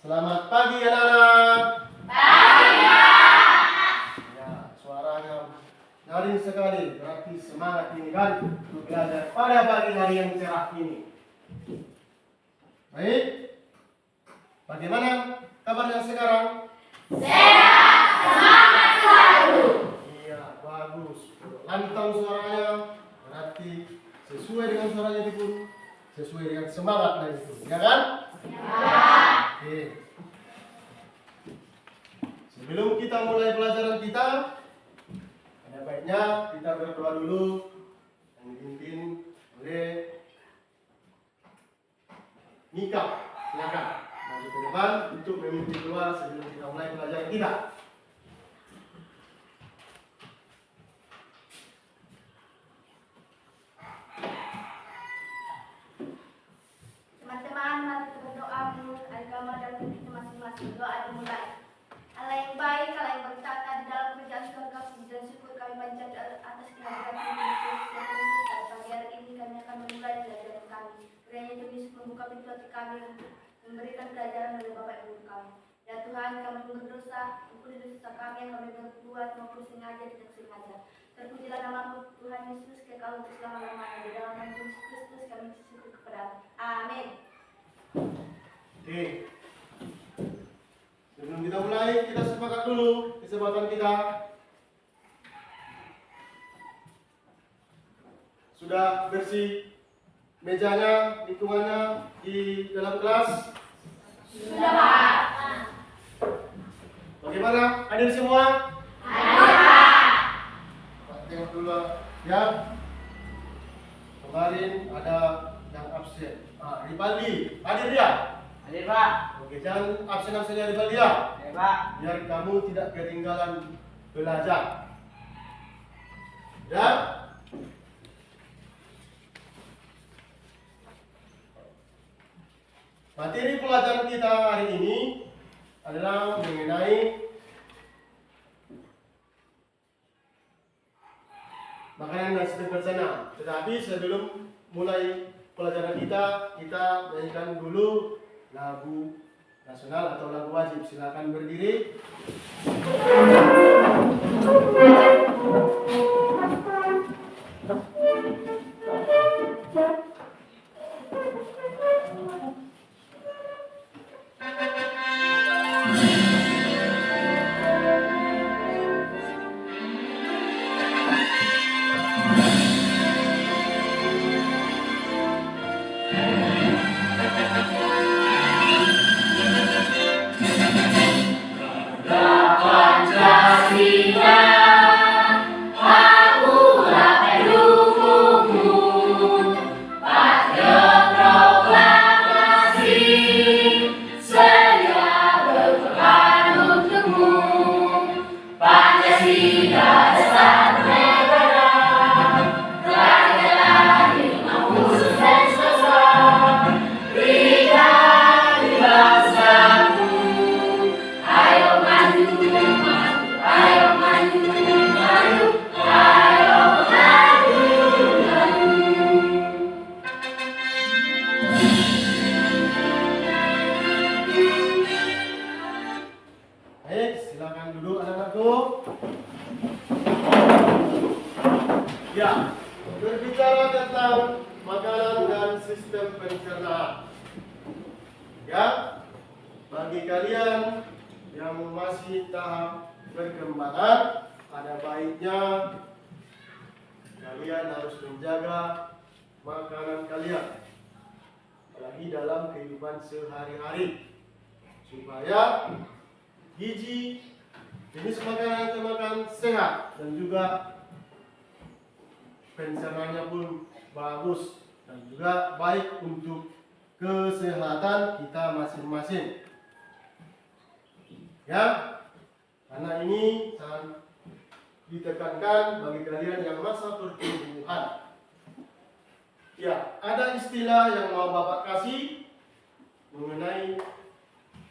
Selamat pagi anak-anak. Pagi, Pak. Ya, suaranya nyaring sekali, berarti semangat ini kan untuk belajar pada pagi hari yang cerah ini. Baik, bagaimana kabarnya sekarang? Sehat, semangat selalu. Iya, bagus. Lantang suaranya, berarti sesuai dengan suaranya itu pun sesuai dengan semangatnya itu, ya kan? Ya. Oke. Sebelum kita mulai pelajaran kita, ada baiknya kita berdoa dulu yang dipimpin oleh Mika. Silakan maju ke depan untuk memimpin doa sebelum kita mulai pelajaran kita. Teman-teman, mari kita berdoa menurut agama dan kita masing-masing. Doa dimulai. Allah yang baik, Allah yang bertata di dalam kerajaan surga, puji dan syukur kami panjatkan atas kehadiran Yesus yang pada pagi hari ini kami akan memulai pelajaran kami. Kiranya Tuhan Yesus membuka pintu hati kami untuk memberikan pelajaran dari Bapak Ibu kami. Ya Tuhan, kami berdosa, ampuni dosa kami yang kami berbuat maupun sengaja tidak sengaja. Terpujilah nama Tuhan Yesus kekal untuk selama-lamanya. Di dalam nama Yesus Kristus kami bersyukur kepada Amin. Oke. Sebelum kita mulai, kita sepakat dulu kesempatan kita. Sudah bersih mejanya, lingkungannya di dalam kelas? Sudah, Pak. Bagaimana? Hadir semua? Hadir, Pak. Pak, tengok dulu ya. Kemarin ada yang absen. Rivaldi, hadir ya? Hadir, Pak. Oke, jangan absen-absen ya Rivaldi ya. Hadir, Pak. Biar kamu tidak ketinggalan belajar. Ya? Materi pelajaran kita hari ini adalah mengenai makanan dan sistem pencernaan. Tetapi sebelum mulai pelajaran kita nyanyikan dulu lagu nasional atau lagu wajib. Silakan berdiri. Silakan duduk anak-anakku. Ya, berbicara tentang makanan dan sistem pencernaan. Ya, bagi kalian yang masih tahap perkembangan, ada baiknya kalian harus menjaga makanan kalian, apalagi dalam kehidupan sehari-hari, supaya gizi, jenis makanan yang makan sehat dan juga pencernaannya pun bagus dan juga baik untuk kesehatan kita masing-masing. Ya, karena ini sangat ditekankan bagi kalian yang masa pertumbuhan. Ya, ada istilah yang mau Bapak kasih mengenai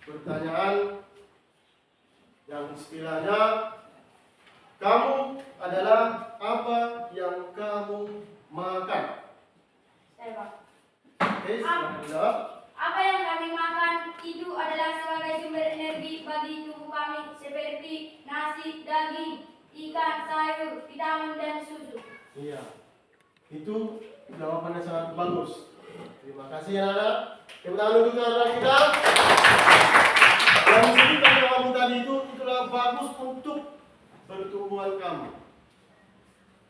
pertanyaan yang istilahnya kamu adalah apa yang kamu makan. Saya, Pak. Oke, silakan. Apa yang kami makan itu adalah sebagai nasi, daging, ikan, sayur, vitamin, dan susu. Iya. Itu jawabannya sangat bagus. Terima kasih anak-anak. Tepuk tangan untuk anak kita. Yang disebutkan kamu tadi itulah bagus untuk pertumbuhan kamu.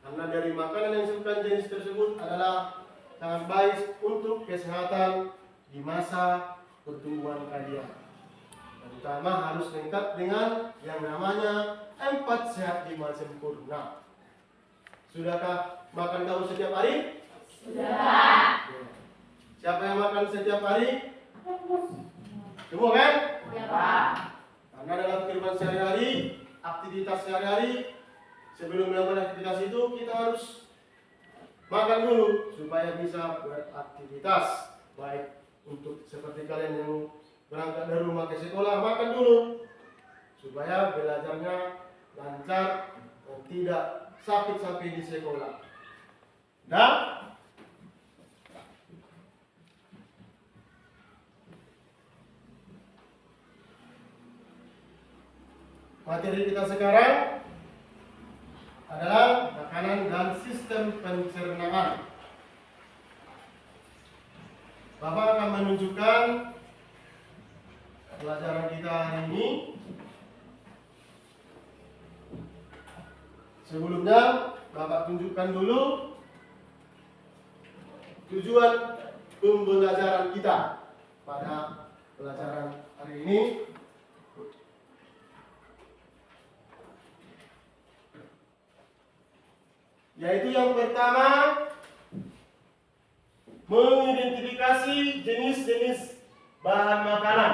Karena dari makanan yang disebutkan jenis tersebut adalah sangat baik untuk kesehatan di masa pertumbuhan kalian. Terutama harus lengkap dengan yang namanya 4 sehat 5 sempurna. Sudahkah makan kamu setiap hari? Sudah. Siapa yang makan setiap hari? Semua kan? Ya, Pak. Karena dalam kehidupan sehari-hari, aktivitas sehari-hari, sebelum melakukan aktivitas itu kita harus makan dulu supaya bisa beraktivitas. Baik untuk seperti kalian yang berangkat dari rumah ke sekolah, makan dulu supaya belajarnya lancar dan tidak sakit sampai di sekolah. Dan materi kita sekarang adalah makanan dan sistem pencernaan. Bapak akan menunjukkan pelajaran kita hari ini. Sebelumnya, Bapak tunjukkan dulu tujuan pembelajaran kita pada pelajaran hari ini. Yaitu yang pertama, mengidentifikasi jenis-jenis bahan makanan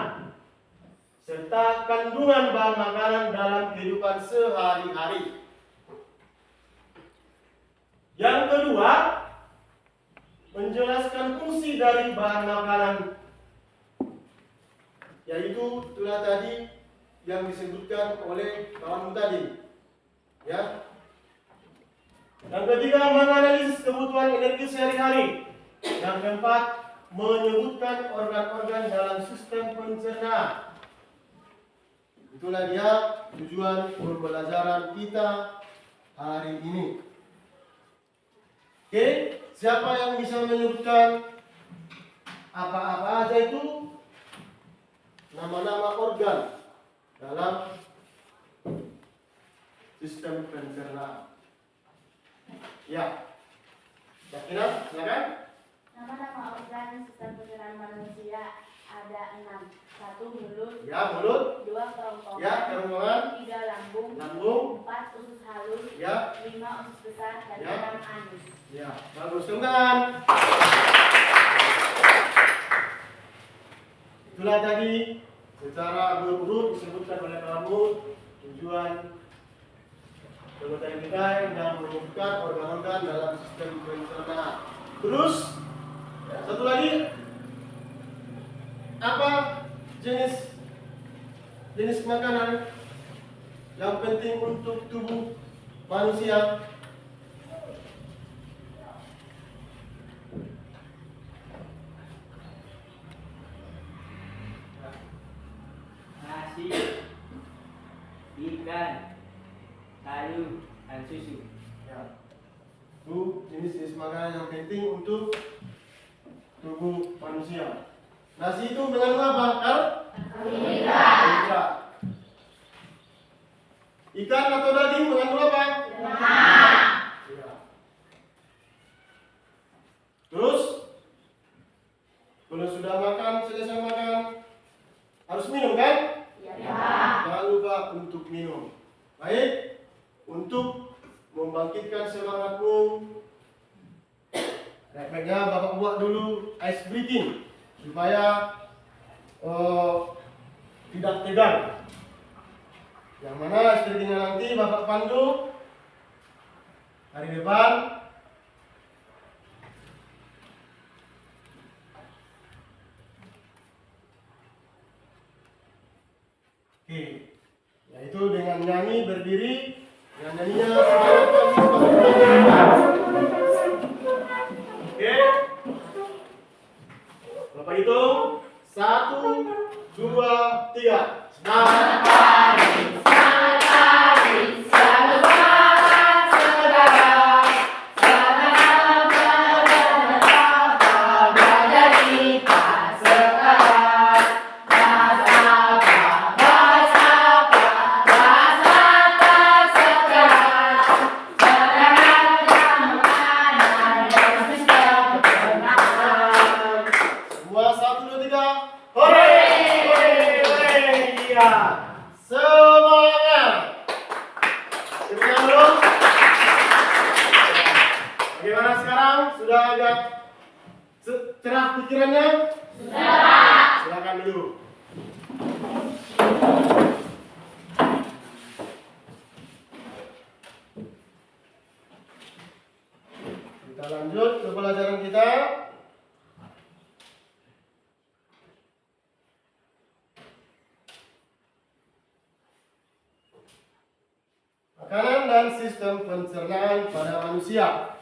serta kandungan bahan makanan dalam kehidupan sehari-hari. Yang kedua, menjelaskan fungsi dari bahan makanan, yaitu itulah tadi yang disebutkan oleh kawan tadi, ya. Yang ketiga, menganalisis kebutuhan energi sehari-hari. Yang keempat, menyebutkan organ-organ dalam sistem pencernaan. Itulah dia tujuan pembelajaran kita hari ini. Oke, siapa yang bisa menyebutkan apa-apa aja itu nama-nama organ dalam sistem pencernaan? Ya, Yakina, silakan. Nama-nama organ sistem pencernaan manusia ada 6. 1 mulut. Ya, mulut. 2 kerongkongan. Ya, kerongkongan. 3 lambung. Lambung. 4 usus halus. Ya. 5 usus besar dan Ya. 6 anus. Ya, bagus, teman. Itulah tadi secara berurut disebutkan oleh kamu tujuan pembelajaran kita yang menyebutkan organ-organ dalam sistem pencernaan. Terus satu lagi, apa jenis makanan yang penting untuk tubuh manusia? Nasi, ikan, sayur, dan susu. Ya. Itu jenis-jenis makanan yang penting untuk tubuh manusia. Nasi itu mengandung apa? Karbohidrat. Ikan atau daging mengandung apa? Lemak. Ya. Terus kalau sudah makan, selesai makan, harus minum kan? Ya. Jangan lupa untuk minum. Baik, untuk membangkitkan semangatmu, baiknya Bapak buat dulu ice breathing supaya tidak tegang. Yang mana ice breathingnya nanti Bapak pandu hari depan. Oke, yaitu dengan nyanyi berdiri, dengan nyanyinya oke. Bapak hitung 1, 2, 3. Selamat pagi, Iya. Semangat. Tepuk tangan dulu. Bagaimana sekarang? Sudah agak cerah pikirannya? Sudah. Silakan dulu. Kita lanjut ke pelajaran kita. Makanan dan sistem pencernaan pada manusia.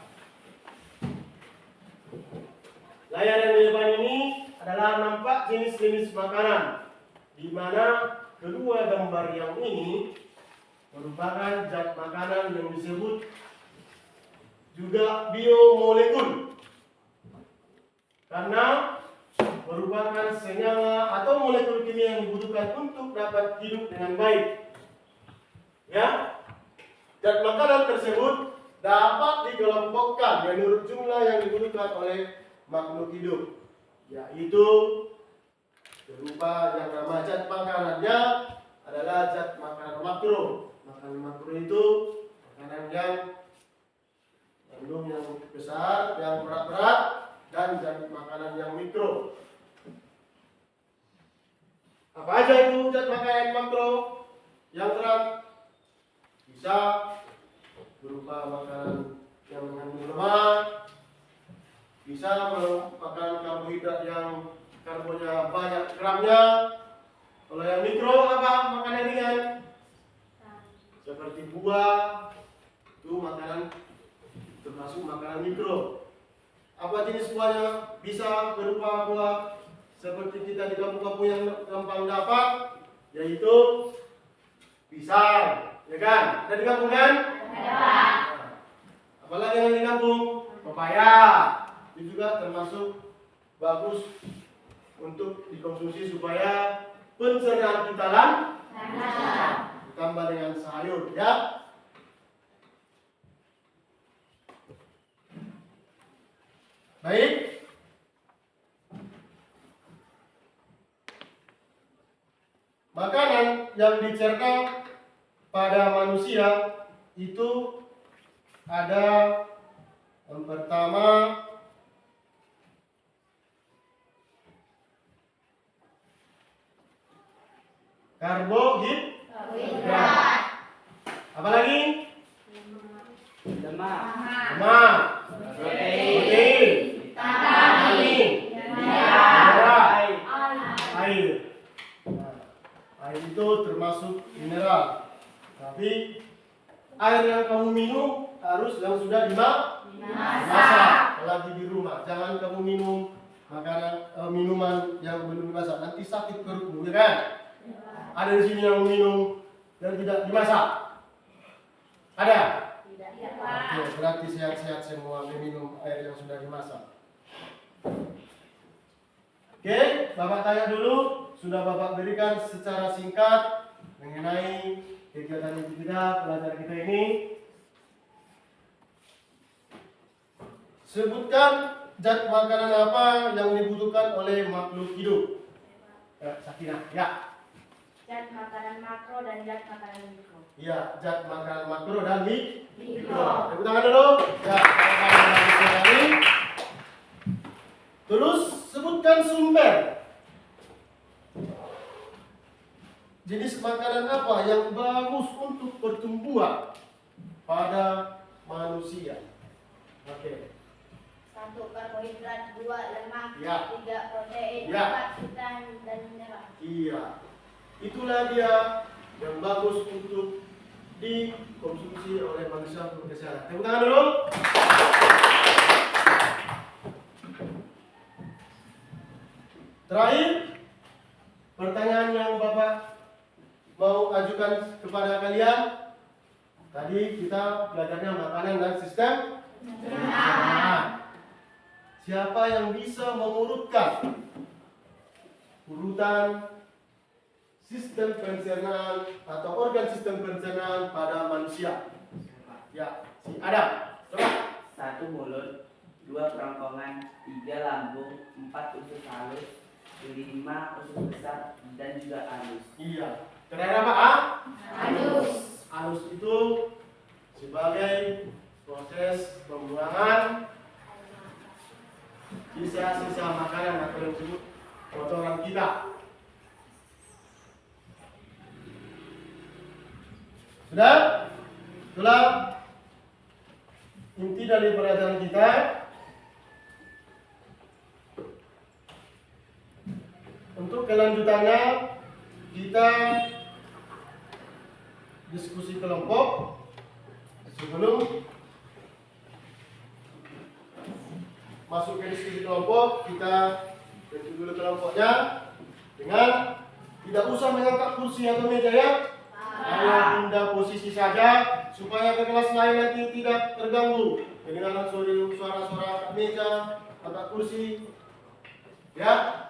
Layar yang di depan ini adalah nampak jenis-jenis makanan, di mana kedua gambar yang ini merupakan zat makanan yang disebut juga biomolekul, karena merupakan senyawa atau molekul kimia yang dibutuhkan untuk dapat hidup dengan baik. Ya, zat makanan tersebut dapat dikelompokkan menurut jumlah yang dibutuhkan oleh makhluk hidup, yaitu berupa yang nama zat makanannya adalah zat makanan makro. Makanan makro itu makanan yang mengandung yang besar, yang berat-berat, dan zat makanan yang mikro. Apa aja itu zat makanan makro yang berat? Bisa berupa makanan yang mengandung lemak, bisa makan karbohidrat yang karbonnya banyak gramnya. Kalau yang mikro apa? Makanan ringan seperti buah, itu makanan termasuk makanan mikro. Apa jenis buahnya? Bisa berupa buah seperti kita di kampung-kampung yang gampang dapat, yaitu pisang, ya kan? Ada di kampung kan? Ada. Apalagi yang di kampung? Pepaya. Itu juga termasuk bagus untuk dikonsumsi supaya pencernaan kita lancar. Ditambah dengan sayur, ya. Baik. Makanan yang dicerna pada manusia itu ada yang pertama karbohidrat. Apa lagi? Lemak. Lemak, protein, vitamin, mineral, air. Nah, air itu termasuk mineral. Tapi air yang kamu minum harus yang sudah dimasak, apalagi di rumah. Jangan kamu minum makanan minuman yang belum dimasak, nanti sakit perutmu, ya kan? Ada di sini yang minum dan tidak dimasak? Ada? Tidak. Oke, berarti sehat-sehat semua minum air yang sudah dimasak. Oke, Bapak tanya dulu, sudah Bapak berikan secara singkat mengenai kegiatan kita, pelajaran kita ini. Sebutkan zat makanan apa yang dibutuhkan oleh makhluk hidup. Sakinah, ya. Zat makanan makro dan zat makanan mikro. Iya, zat makanan makro dan mikro. Mikro. Tepuk tangan dulu. Ya, makanan dan mikro tadi. Terus sebutkan sumber. Jenis makanan apa yang bagus untuk pertumbuhan pada manusia? Oke. 1 karbohidrat, 2 lemak, Ya. 3 protein, Ya. 4 vitamin dan mineral. Iya. Itulah dia yang bagus untuk dikonsumsi oleh manusia untuk kesehatan. Tepuk tangan dulu. Terakhir, pertanyaan yang Bapak mau ajukan kepada kalian. Tadi kita belajarnya makanan dan sistem pencernaan. Siapa yang bisa mengurutkan urutan sistem pencernaan atau organ sistem pencernaan pada manusia? Ya, si Adam. Coba. 1 mulut, 2 kerongkongan, 3 lambung, 4 usus halus, 5 usus besar dan juga anus. Iya. Terakhir apa A? Anus. Anus itu sebagai proses pembuangan sisa-sisa makanan atau yang disebut kotoran kita. Sudah? Itulah inti dari pelajaran kita. Untuk kelanjutannya kita diskusi kelompok. Sebelum masuk ke diskusi kelompok, kita bentuk dulu kelompoknya dengan tidak usah mengangkat kursi atau meja ya. Hanya pindah posisi saja supaya ke kelas lain nanti tidak terganggu kedengaran suara-suara meja, angkat kursi. Ya.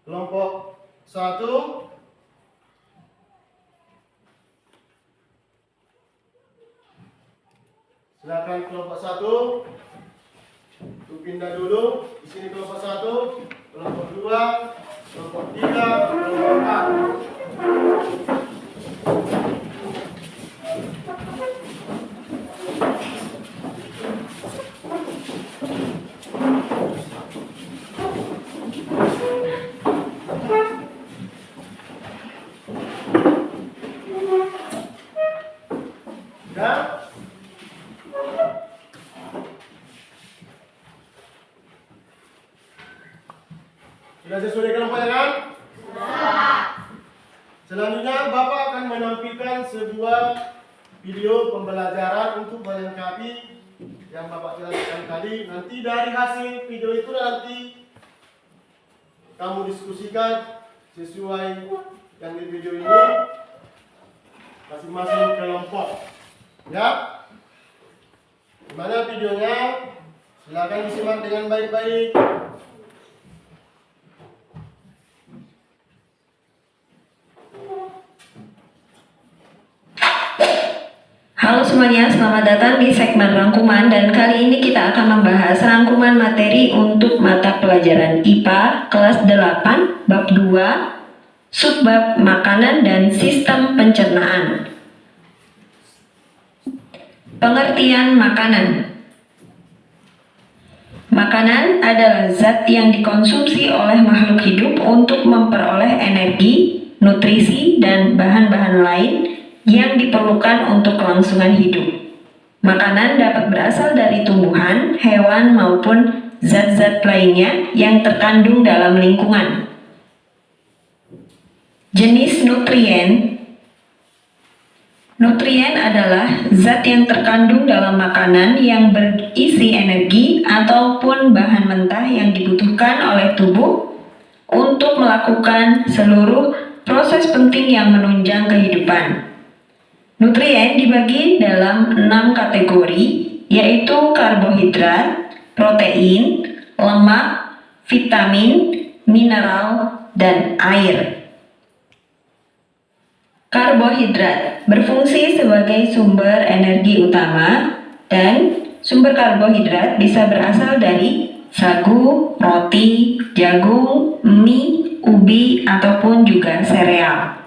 Kelompok 1. Silakan kelompok 1 untuk pindah dulu. Di sini kelompok 1, kelompok 2, kelompok 3, kelompok 4. Ya. Sudah sesuai kelompoknya kan? Sudah. Selanjutnya Bapak akan menampilkan sebuah video pembelajaran untuk melengkapi yang Bapak jelaskan tadi. Nanti dari hasil video itu nanti kamu diskusikan sesuai yang di video ini masing-masing kelompok. Ya. Gimana videonya? Silakan disimak dengan baik-baik. Halo semuanya, selamat datang di segmen rangkuman dan kali ini kita akan membahas rangkuman materi untuk mata pelajaran IPA kelas 8 bab 2 subbab makanan dan sistem pencernaan. Pengertian makanan. Makanan adalah zat yang dikonsumsi oleh makhluk hidup untuk memperoleh energi, nutrisi, dan bahan-bahan lain yang diperlukan untuk kelangsungan hidup. Makanan dapat berasal dari tumbuhan, hewan, maupun zat-zat lainnya yang terkandung dalam lingkungan. Jenis nutrien. Nutrien adalah zat yang terkandung dalam makanan yang berisi energi ataupun bahan mentah yang dibutuhkan oleh tubuh untuk melakukan seluruh proses penting yang menunjang kehidupan. Nutrien dibagi dalam 6 kategori, yaitu karbohidrat, protein, lemak, vitamin, mineral, dan air. Karbohidrat berfungsi sebagai sumber energi utama dan sumber karbohidrat bisa berasal dari sagu, roti, jagung, mie, ubi, ataupun juga sereal.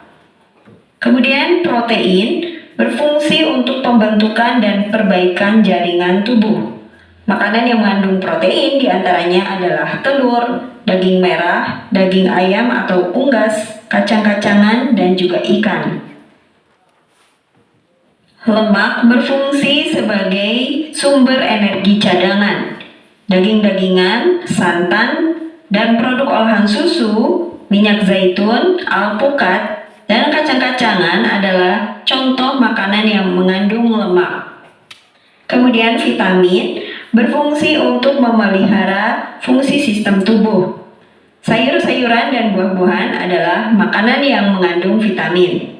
Kemudian protein berfungsi untuk pembentukan dan perbaikan jaringan tubuh. Makanan yang mengandung protein diantaranya adalah telur, daging merah, daging ayam atau unggas, kacang-kacangan, dan juga ikan. Lemak berfungsi sebagai sumber energi cadangan. Daging-dagingan, santan, dan produk olahan susu, minyak zaitun, alpukat, dan kacang-kacangan adalah contoh makanan yang mengandung lemak. Kemudian vitamin berfungsi untuk memelihara fungsi sistem tubuh. Sayur-sayuran dan buah-buahan adalah makanan yang mengandung vitamin.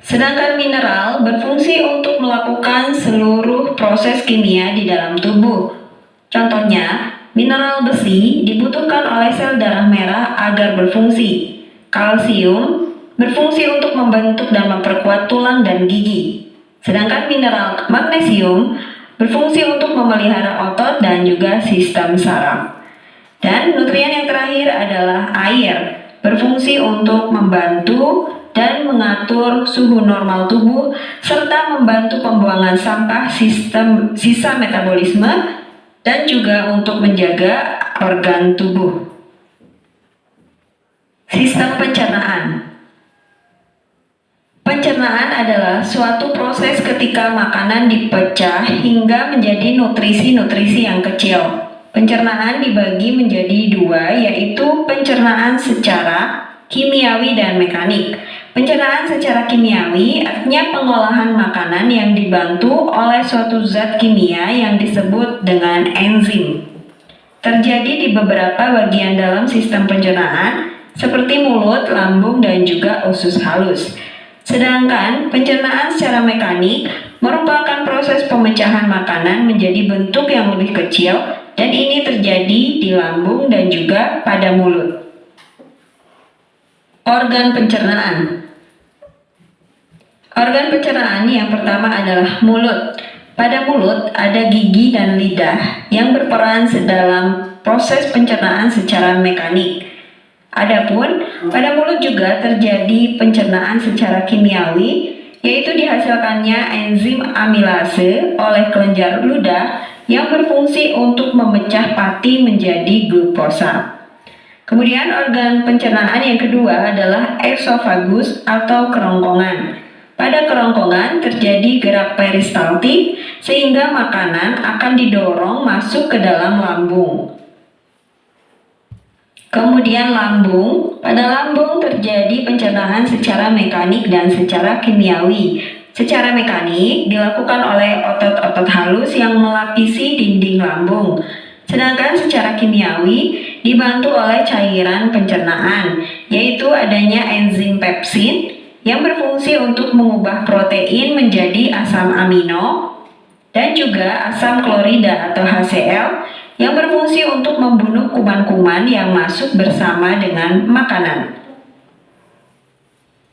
Sedangkan mineral berfungsi untuk melakukan seluruh proses kimia di dalam tubuh. Contohnya, mineral besi dibutuhkan oleh sel darah merah agar berfungsi. Kalsium berfungsi untuk membentuk dan memperkuat tulang dan gigi. Sedangkan mineral magnesium berfungsi untuk memelihara otot dan juga sistem saraf. Dan nutrien yang terakhir adalah air, berfungsi untuk membantu dan mengatur suhu normal tubuh serta membantu pembuangan sampah sistem sisa metabolisme dan juga untuk menjaga organ tubuh. Sistem pencernaan. Pencernaan adalah suatu proses ketika makanan dipecah hingga menjadi nutrisi-nutrisi yang kecil. Pencernaan dibagi menjadi dua, yaitu pencernaan secara kimiawi dan mekanik. Pencernaan secara kimiawi artinya pengolahan makanan yang dibantu oleh suatu zat kimia yang disebut dengan enzim. Terjadi di beberapa bagian dalam sistem pencernaan, seperti mulut, lambung, dan juga usus halus. Sedangkan pencernaan secara mekanik merupakan proses pemecahan makanan menjadi bentuk yang lebih kecil, dan ini terjadi di lambung dan juga pada mulut. Organ pencernaan. Organ pencernaan yang pertama adalah mulut. Pada mulut ada gigi dan lidah yang berperan dalam proses pencernaan secara mekanik. Adapun pada mulut juga terjadi pencernaan secara kimiawi, yaitu dihasilkannya enzim amilase oleh kelenjar ludah yang berfungsi untuk memecah pati menjadi glukosa. Kemudian organ pencernaan yang kedua adalah esofagus atau kerongkongan. Pada kerongkongan terjadi gerak peristaltik sehingga makanan akan didorong masuk ke dalam lambung. Kemudian lambung. Pada lambung terjadi pencernaan secara mekanik dan secara kimiawi. Secara mekanik dilakukan oleh otot-otot halus yang melapisi dinding lambung. Sedangkan secara kimiawi dibantu oleh cairan pencernaan, yaitu adanya enzim pepsin yang berfungsi untuk mengubah protein menjadi asam amino dan juga asam klorida atau HCl yang berfungsi untuk membunuh kuman-kuman yang masuk bersama dengan makanan.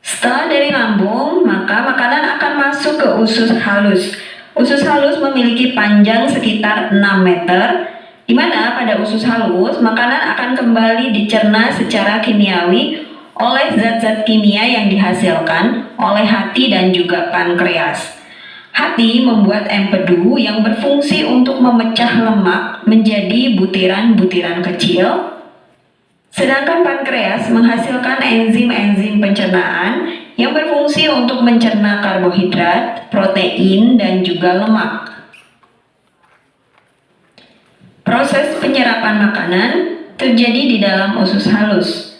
Setelah dari lambung, maka makanan akan masuk ke usus halus. Usus halus memiliki panjang sekitar 6 meter, di mana pada usus halus makanan akan kembali dicerna secara kimiawi oleh zat-zat kimia yang dihasilkan oleh hati dan juga pankreas. Hati membuat empedu yang berfungsi untuk memecah lemak menjadi butiran-butiran kecil, sedangkan pankreas menghasilkan enzim-enzim pencernaan yang berfungsi untuk mencerna karbohidrat, protein, dan juga lemak. Proses penyerapan makanan terjadi di dalam usus halus.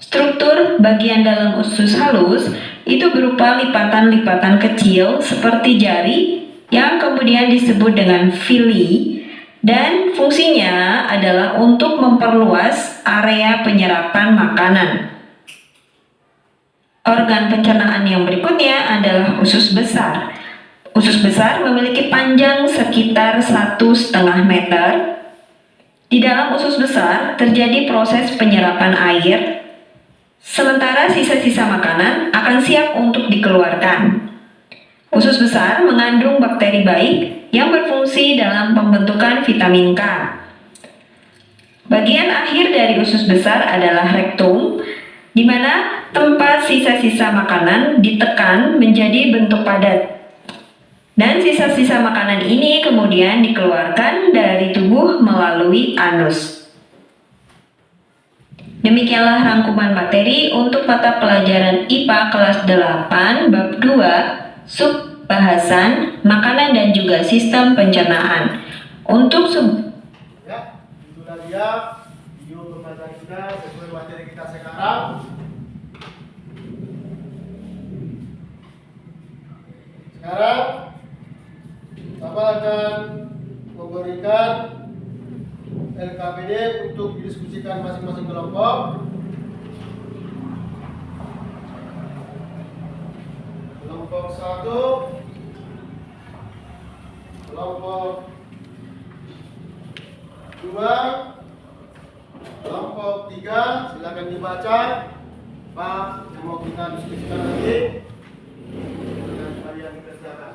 Struktur bagian dalam usus halus itu berupa lipatan-lipatan kecil seperti jari yang kemudian disebut dengan villi, dan fungsinya adalah untuk memperluas area penyerapan makanan. Organ pencernaan yang berikutnya adalah usus besar. Usus besar memiliki panjang sekitar 1,5 meter. Di dalam usus besar terjadi proses penyerapan air, sementara sisa-sisa makanan akan siap untuk dikeluarkan. Usus besar mengandung bakteri baik yang berfungsi dalam pembentukan vitamin K. Bagian akhir dari usus besar adalah rektum, di mana tempat sisa-sisa makanan ditekan menjadi bentuk padat. Dan sisa-sisa makanan ini kemudian dikeluarkan dari tubuh melalui anus. Demikianlah rangkuman materi untuk mata pelajaran IPA kelas 8 bab 2 sub bahasan makanan dan juga sistem pencernaan. Untuk Ya, itulah dia video pembelajaran kita sesuai materi kita sekarang. Sekarang Bapak akan memberikan LKPD untuk didiskusikan masing-masing kelompok. Kelompok 1, kelompok 2, kelompok 3, silakan dibaca Pak yang mau kita diskusikan nanti dengan kalian kerjakan.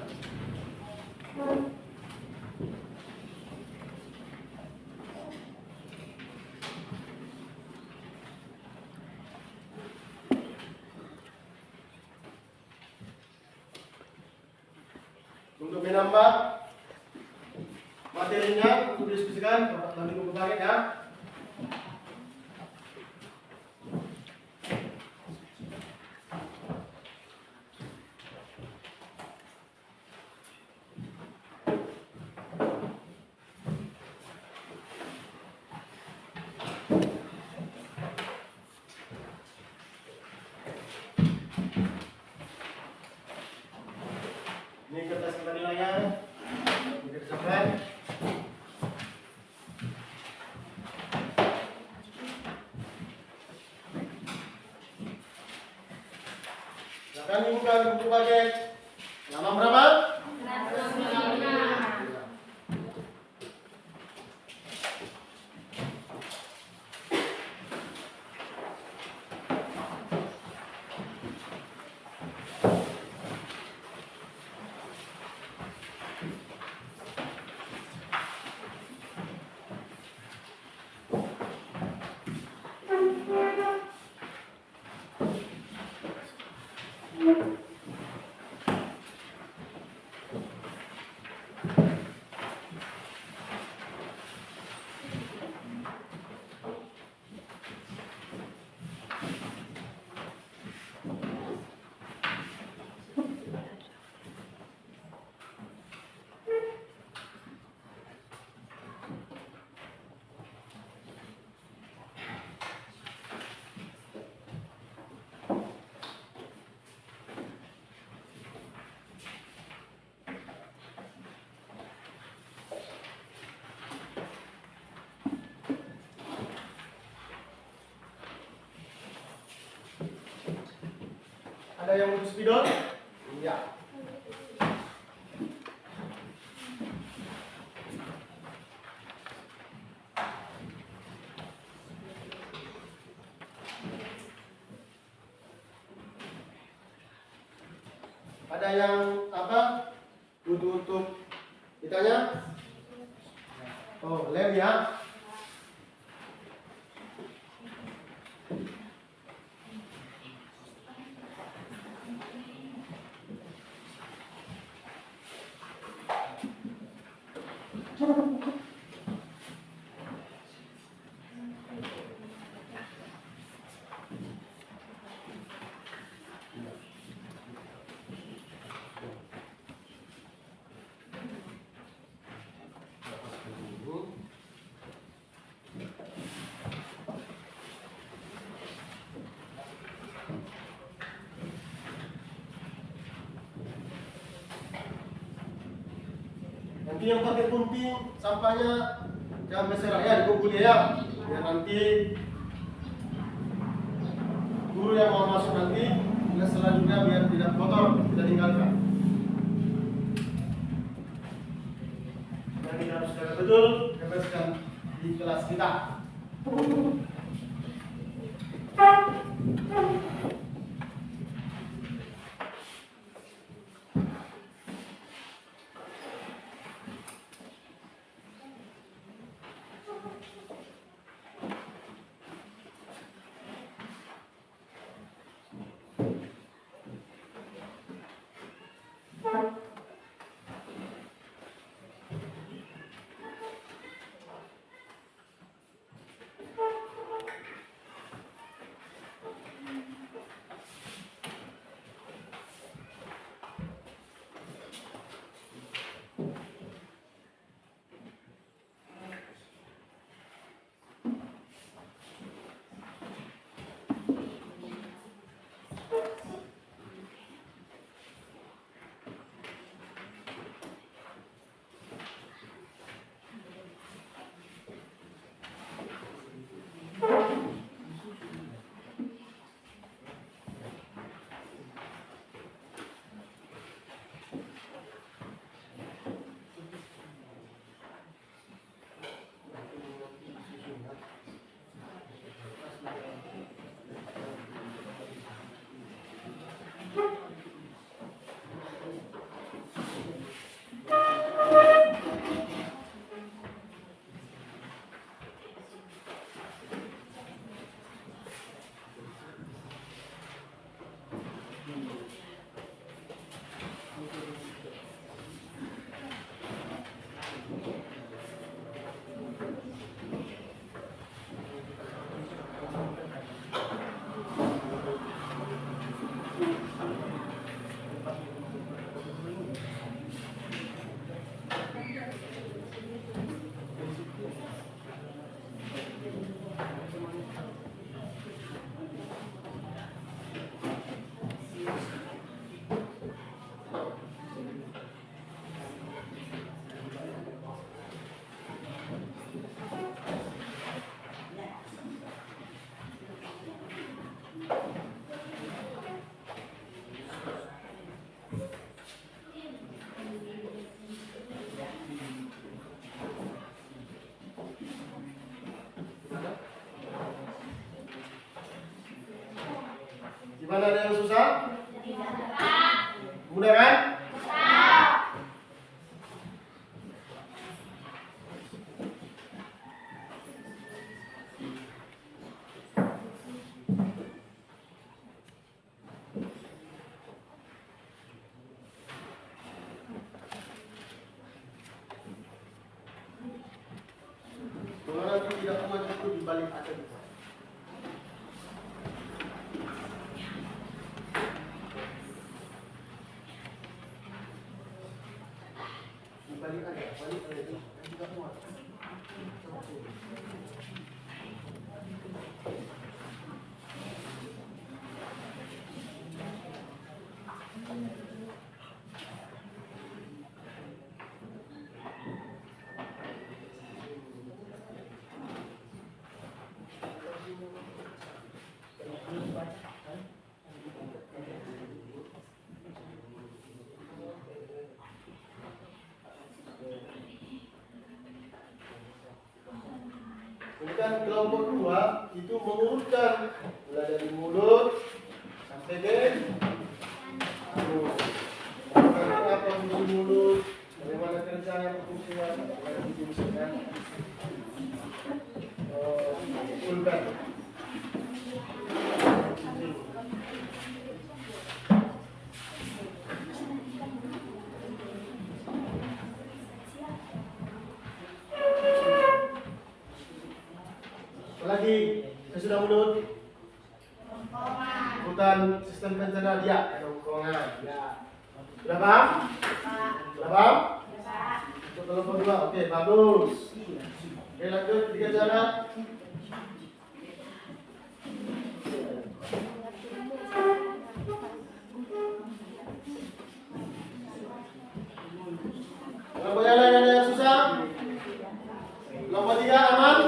menambah materinya untuk diskusikan nanti buku paket ya. Ini kertas penilaian, ini kertas sampai. Silakan dibuka buku paket. Nama berapa? Ada yang butuh spidol? Iya. Ada yang apa? Untuk ditanya? Oh, lem ya. Nanti yang pakai punting sampahnya jangan berserak ya, dikumpul ya. Biar nanti guru yang mau masuk nanti kelas selanjutnya biar tidak kotor, tidak tinggalkan. Dan kita harus jaga betul kebersihan di kelas kita. Gimana, ada yang susah? Mudah kan? Kalau nanti tidak kuat itu dibalik aja. Dibalik aja, balik aja. Tidak kuat. Kemudian kelompok 2 itu mengurutkan mulai dari mulut sampai ke anus. Bagaimana apa fungsi mulut, bagaimana kerjanya, fungsinya, bagaimana fungsinya. Ulban. Lagi, sesudah mulut. Bukan sistem pencerna dia, kerongkongan. Ya. Sudah paham? Sudah paham? Untuk kelompok 2, oke, bagus. Oke, lanjut, 3 cara. Kelompok yang lain ada yang susah? Kelompok 3 aman?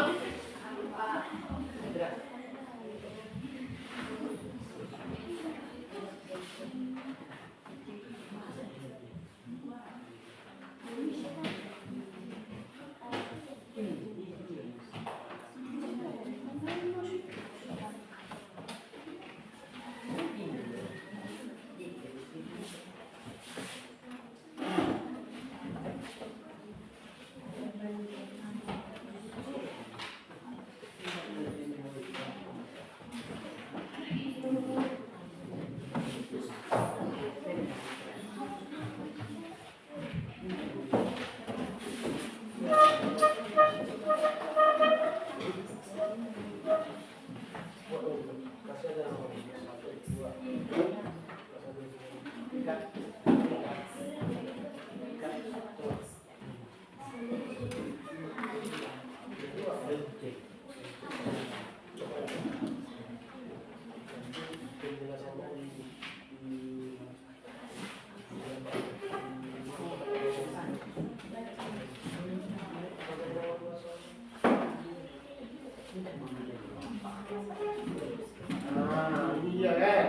Ini dia kan.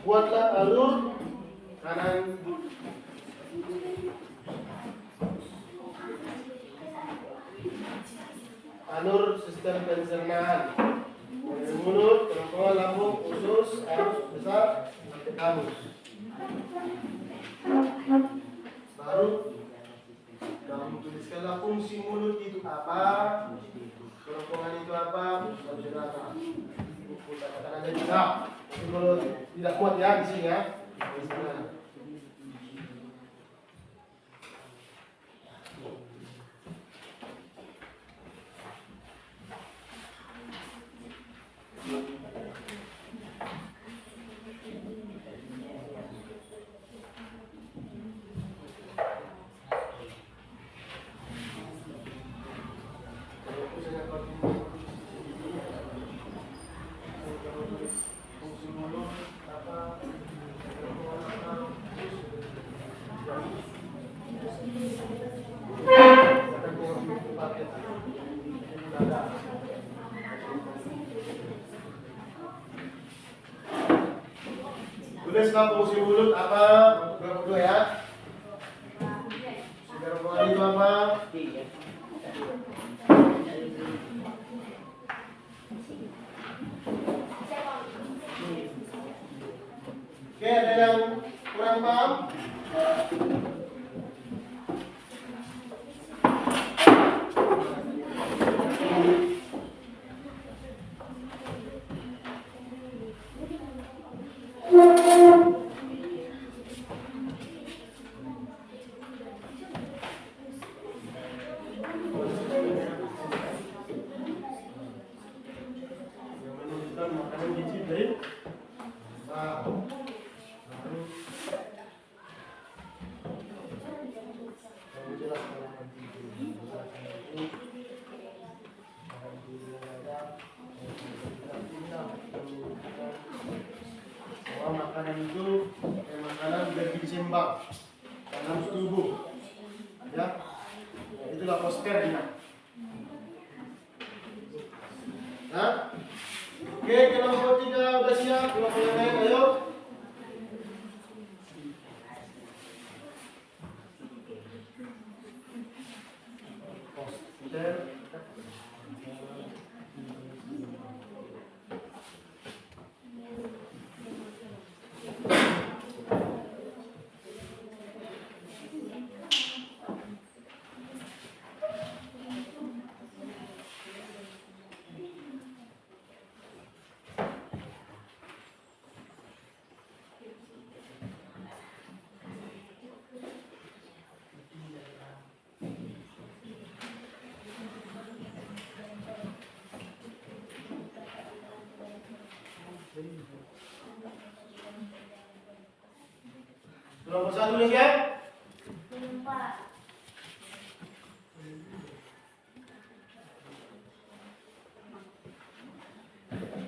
Buatlah alur kanan alur sistem pencernaan dari mulut, kerongkongan, lambung, usus, anus besar sampai anus. Baru kamu tuliskanlah fungsi mulut itu apa, kerongkongan itu apa, dan apa. Katakan aja bisa. Tapi kalau tidak kuat ya di sini ya. Di sana. Tulislah fungsi mulut apa untuk kelompok 2 ya. Kerongkongan itu apa? makanan itu makanan bergizi seimbang dalam tubuh. Ya, itulah posternya. Nah, oke, kelompok 3 udah siap, kelompok yang lain ayo. Poster. Kelompok 1 udah siap? Belum, Pak.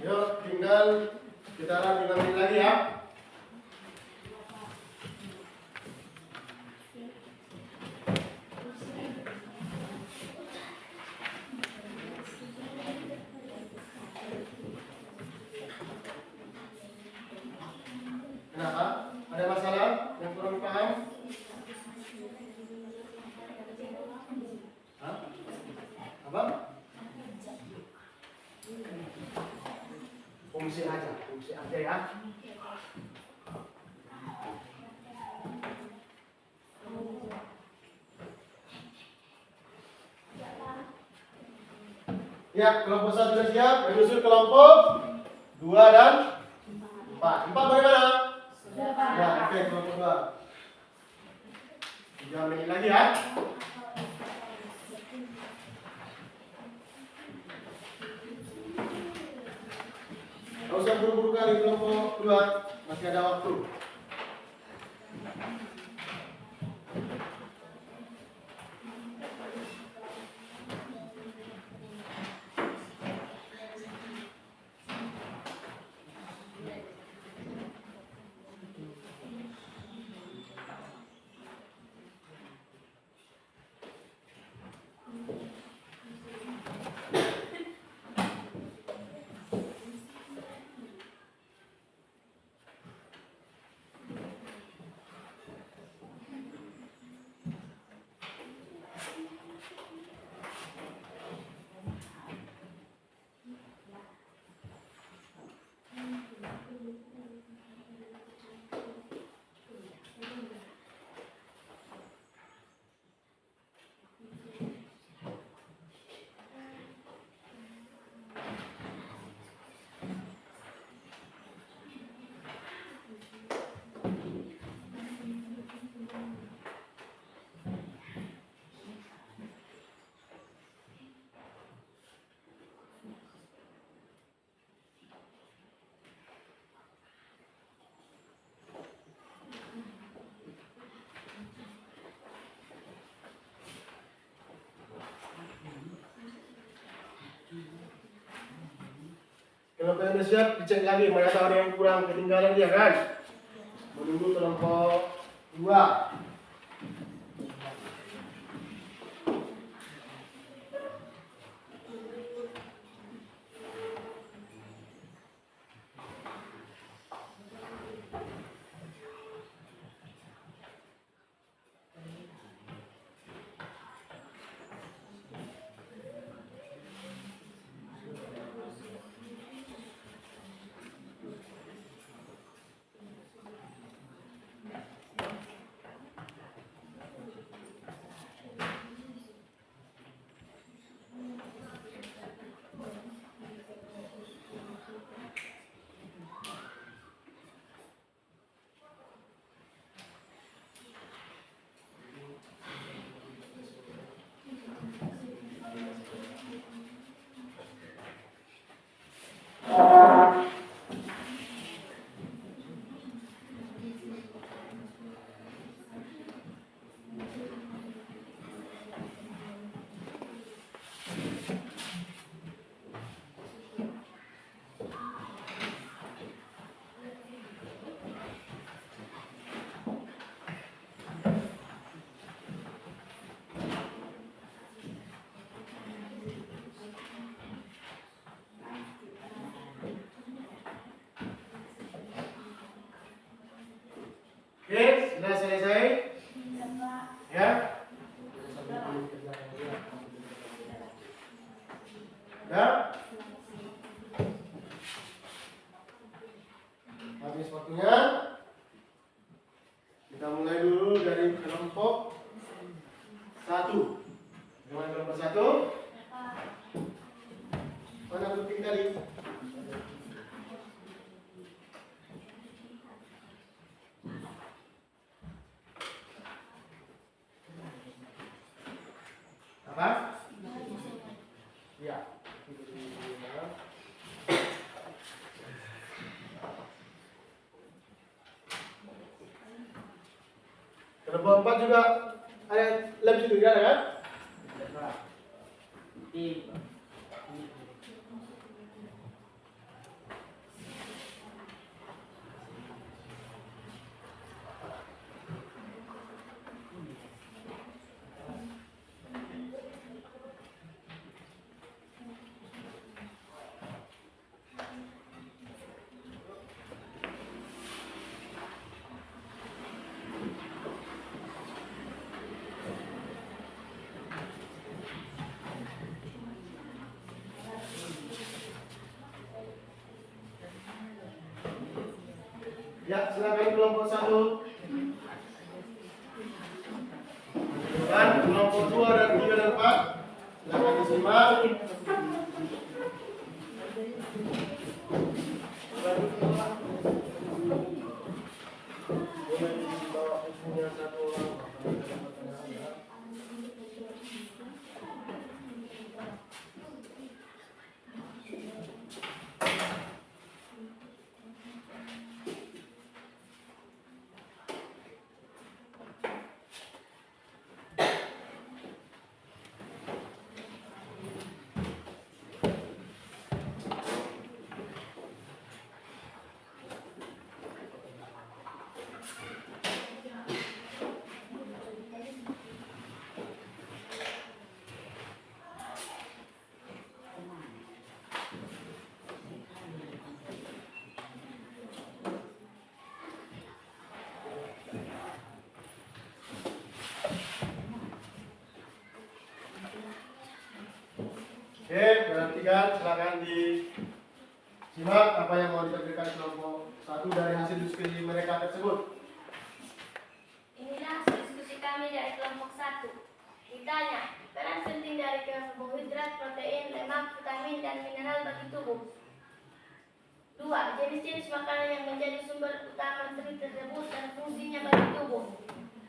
Yuk, tinggal getaran 5 menit lagi ya. Kenapa? Ada masalah yang kurang paham? Hah? Apa? Fungsi aja ya. Ya, kelompok 1 sudah siap. Menyusul kelompok 2 dan 4. 4 bagaimana? Ya, oke, kelompok 2. 3 menit lagi ya. Nggak usah buru-buru kali kelompok 2, masih ada waktu. Kalau kalian sudah siap, dicek lagi mana tahu ada yang kurang, ketinggalan dia kan. Menunggu kelompok 2. Mana penting tadi? Apa? Ya. Kelompok 4 juga ada lab situ ya kan? Ya, silakan kelompok 1. Dan kelompok 2 dan 3 dan 4. Silakan disimak. Oke, perhatikan, silakan disimak apa yang mau ditampilkan kelompok 1 dari hasil diskusi mereka tersebut. Inilah hasil diskusi kami dari kelompok 1. Ditanya, peran penting dari karbohidrat, protein, lemak, vitamin, dan mineral bagi tubuh. 2. Jenis-jenis makanan yang menjadi sumber utama nutrisi tersebut dan fungsinya bagi tubuh.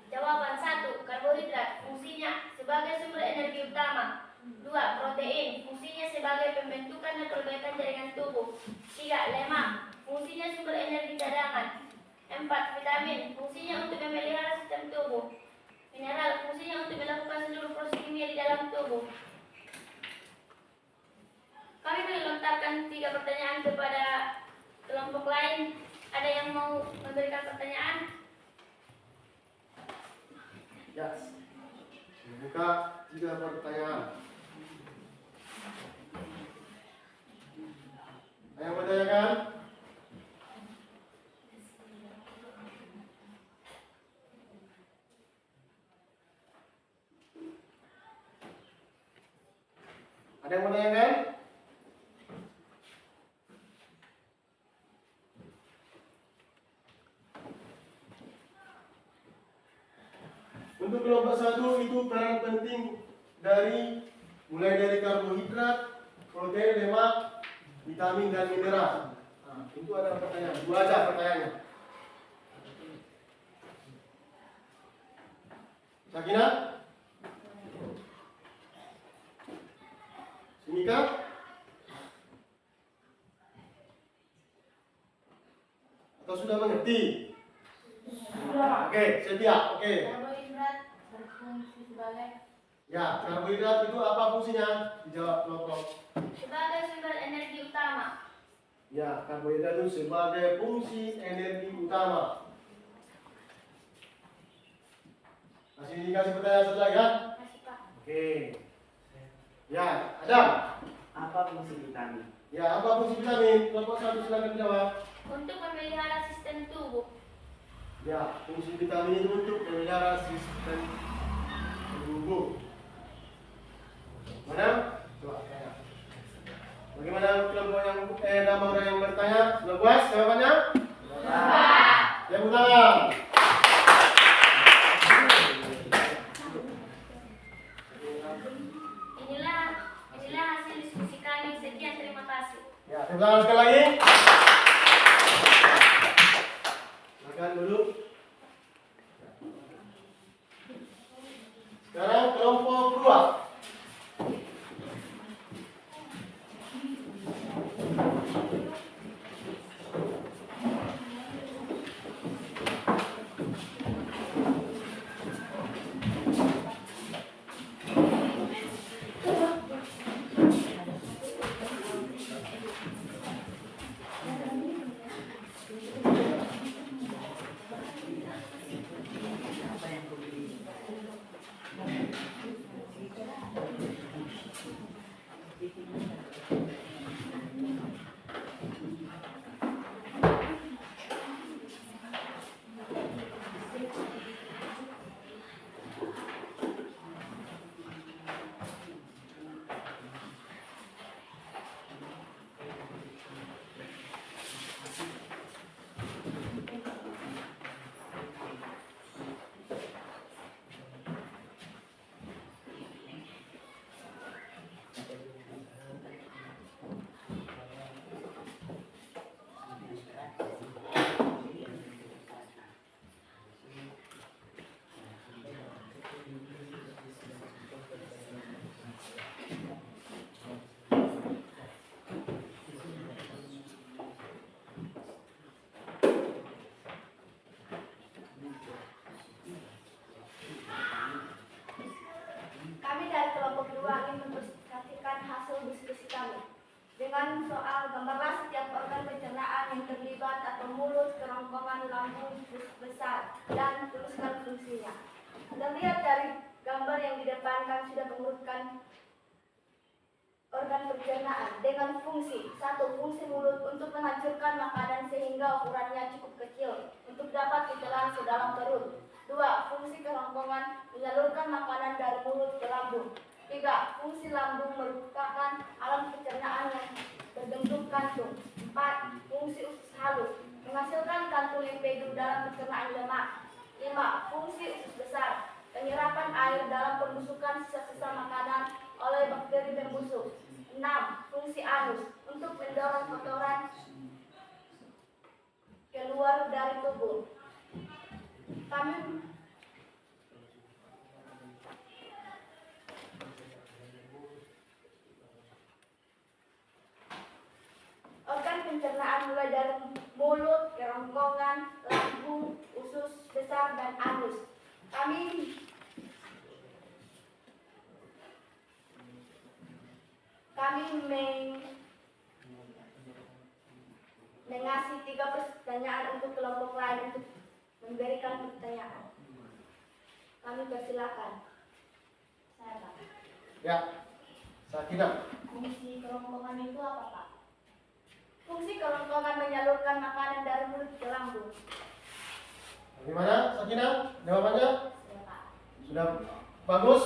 Jawaban 1. Karbohidrat, fungsinya sebagai sumber energi utama. 2. Protein, fungsinya sebagai pembentukan dan perbaikan jaringan tubuh. 3. Lemak, fungsinya sumber energi cadangan. 4. Vitamin, fungsinya untuk memelihara sistem tubuh. Mineral, fungsinya untuk melakukan seluruh proses kimia di dalam tubuh. Kami melontarkan 3 pertanyaan kepada kelompok lain. Ada yang mau memberikan pertanyaan? Ya, buka 3 pertanyaan. Ada yang bertanyakan? Ada yang bertanyakan? Untuk kelompok 1 itu peran penting mulai dari karbohidrat, protein, lemak, vitamin dan mineral. Nah, itu ada pertanyaan. 2 aja pertanyaannya. Sakina? Sinika? Atau sudah mengerti? Oke, setia. Oke. Karbohidrat berfungsi sebagai Karbohidrat itu apa fungsinya? Dijawab kelompok. sebagai sumber energi utama. Karbohidrat itu sebagai fungsi energi utama. Masih dikasih pertanyaan satu lagi kan? Masih, Pak. Oke. Adam. Apa fungsi vitamin? Apa fungsi vitamin? Kelompok 1 silakan jawab. Untuk memelihara sistem tubuh. Fungsi vitamin itu untuk memelihara sistem tubuh. Mana? Coba tanya. Bagaimana kelompok nama orang yang bertanya? Sudah puas jawabannya? Tepuk tangan. Inilah hasil diskusi kami. Sekian, terima kasih. tepuk tangan sekali lagi. Makan dulu. Sekarang kelompok kedua. Kami dari kelompok kedua ingin mempresentasikan hasil diskusi kami. Dengan soal gambarlah setiap organ pencernaan yang terlibat atau mulut, kerongkongan, lambung, usus besar, dan tuliskan fungsinya. Terlihat dari gambar yang di depan kami sudah mengurutkan organ pencernaan dengan fungsi. 1. Fungsi mulut untuk menghancurkan makanan sehingga ukurannya cukup kecil untuk dapat ditelan ke dalam perut. 2. Fungsi kerongkongan menyalurkan makanan dari mulut ke lambung. 3. Fungsi lambung merupakan alat pencernaan yang berbentuk kantung. 4. Fungsi usus halus menghasilkan kantung empedu dalam pencernaan lemak. 5. Fungsi usus besar penyerapan air dalam pembusukan sisa-sisa makanan oleh bakteri pembusuk. 6. Fungsi anus untuk mendorong kotoran keluar dari tubuh. Organ pencernaan mulai dari mulut, kerongkongan, lambung, usus besar, dan anus. Kami mengasih 3 pertanyaan untuk kelompok lain untuk memberikan pertanyaan. Kami persilakan. Saya Pak. Ya, Sakinah. Fungsi kerongkongan itu apa Pak? Fungsi kerongkongan menyalurkan makanan dari mulut ke lambung. Bagaimana, Sakinah? Jawabannya? Ya Pak. Sudah bagus?